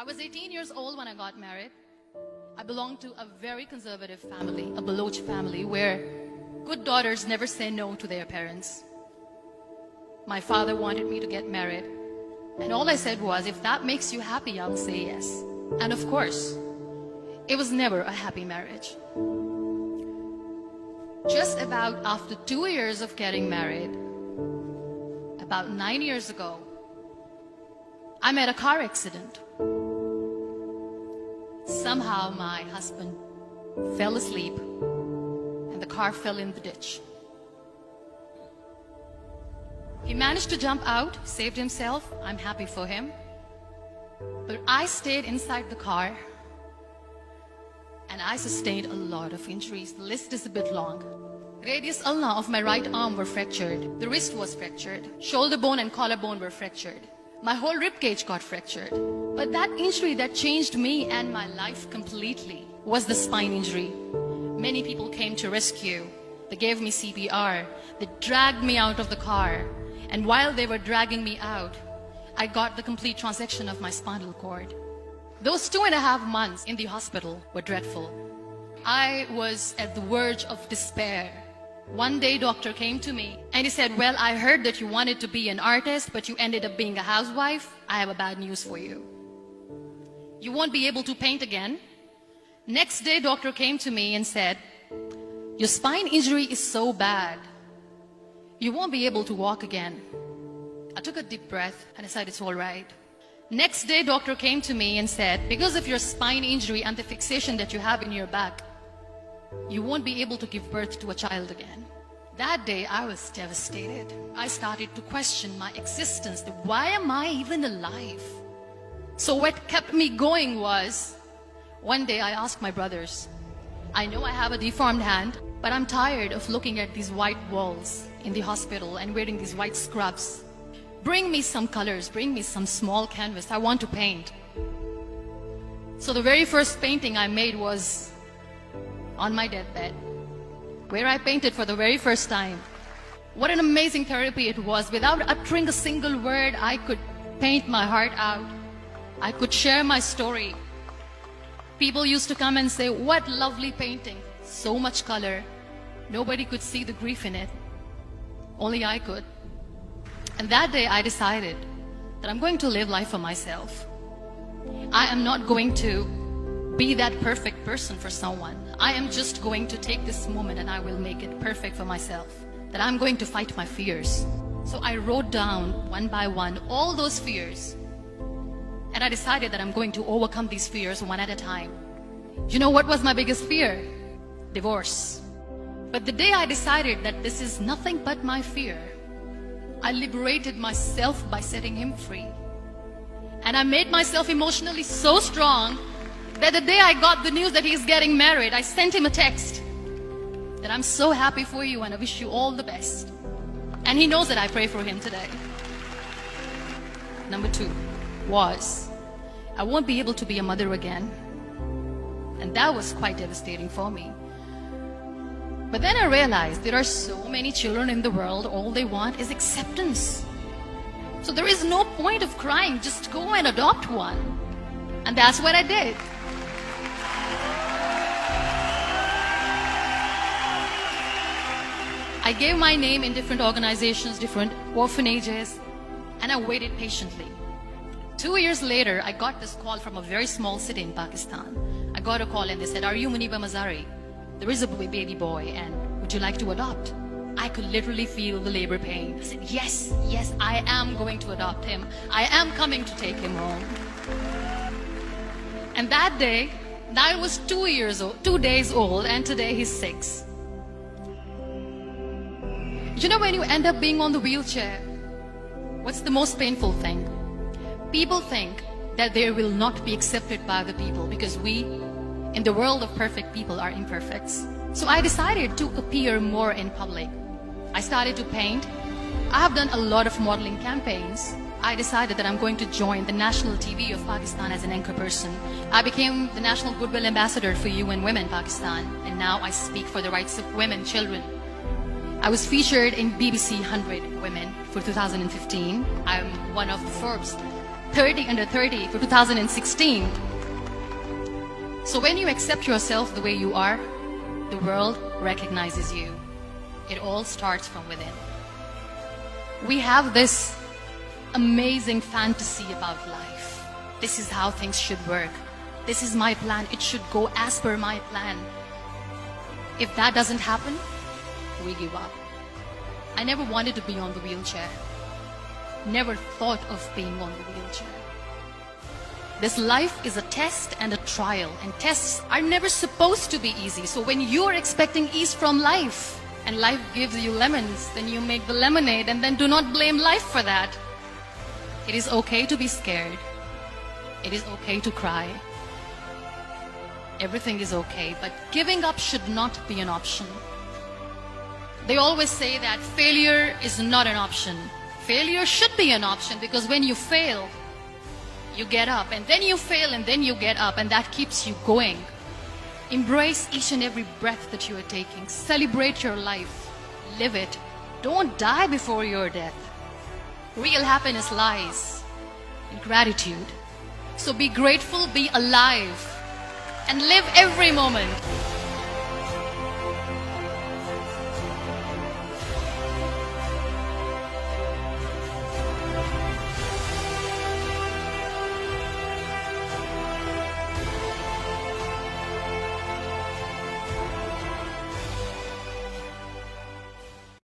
I was 18 years old when I got married. I belonged to a very conservative family, a Baloch family, where good daughters never say no to their parents. My father wanted me to get married, and all I said was, if that makes you happy, I'll say yes. And of course, it was never a happy marriage. Just about after 2 years of getting married, about 9 years ago, I met a car accident. Somehow my husband fell asleep and the car fell in the ditch. He managed to jump out, saved himself. I'm happy for him. But I stayed inside the car and I sustained a lot of injuries. The list is a bit long. Radius ulna of my right arm were fractured. The wrist was fractured. Shoulder bone and collarbone were fractured. My whole rib cage got fractured. But that injury that changed me and my life completely was the spine injury. Many people came to rescue. They gave me CPR. They dragged me out of the car. And while they were dragging me out, I got the complete transection of my spinal cord. Those 2.5 months in the hospital were dreadful. I was at the verge of despair. One day, doctor came to me and he said, well, I heard that you wanted to be an artist, but you ended up being a housewife. I have a bad news for you. You won't be able to paint again. Next day, doctor came to me and said, your spine injury is so bad, you won't be able to walk again. I took a deep breath and I said, it's all right. Next day, doctor came to me and said, because of your spine injury and the fixation that you have in your back, you won't be able to give birth to a child again. That day, I was devastated. I started to question my existence. Why am I even alive? So what kept me going was, one day I asked my brothers, I know I have a deformed hand, but I'm tired of looking at these white walls in the hospital and wearing these white scrubs. Bring me some colors, bring me some small canvas. I want to paint. So the very first painting I made was on my deathbed, where I painted for the very first time. What an amazing therapy it was. Without uttering a single word, I could paint my heart out. I could share my story. People used to come and say, what lovely painting, so much color. Nobody could see the grief in it. Only I could. And that day I decided that I'm going to live life for myself. I am not going to be that perfect person for someone. I am just going to take this moment and I will make it perfect for myself. That I'm going to fight my fears. So I wrote down one by one all those fears. And I decided that I'm going to overcome these fears one at a time. You know what was my biggest fear? Divorce. But the day I decided that this is nothing but my fear, I liberated myself by setting him free. And I made myself emotionally so strong that the day I got the news that he's getting married, I sent him a text that I'm so happy for you and I wish you all the best. And he knows that I pray for him today. Number 2 was, I won't be able to be a mother again. And that was quite devastating for me. But then I realized there are so many children in the world, all they want is acceptance. So there is no point of crying, just go and adopt one. And that's what I did. I gave my name in different organizations, different orphanages, and I waited patiently. 2 years later, I got this call from a very small city in Pakistan. I got a call and they said, are you Muniba Mazari? There is a baby boy and would you like to adopt? I could literally feel the labor pain. I said, yes, yes, I am going to adopt him. I am coming to take him home. And that day, I was 2 days old, and today he's 6. You know, when you end up being on the wheelchair, what's the most painful thing? People think that they will not be accepted by the people because we, in the world of perfect people, are imperfects. So I decided to appear more in public. I started to paint. I have done a lot of modeling campaigns. I decided that I'm going to join the national TV of Pakistan as an anchor person. I became the National Goodwill Ambassador for UN Women Pakistan, and now I speak for the rights of women, children. I was featured in BBC 100 Women for 2015. I'm one of the Forbes 30 under 30 for 2016. So when you accept yourself the way you are, the world recognizes you. It all starts from within. We have this amazing fantasy about life. This is how things should work. This is my plan. It should go as per my plan. If that doesn't happen, we give up. I never wanted to be on the wheelchair. Never thought of being on the wheelchair. This life is a test and a trial, and tests are never supposed to be easy. So when you are expecting ease from life, and life gives you lemons, then you make the lemonade, and then do not blame life for that. It is okay to be scared. It is okay to cry. Everything is okay, but giving up should not be an option. They always say that failure is not an option. Failure should be an option, because when you fail, you get up, and then you fail, and then you get up, and that keeps you going. Embrace each and every breath that you are taking. Celebrate your life. Live it. Don't die before your death. Real happiness lies in gratitude. So be grateful, be alive, and live every moment.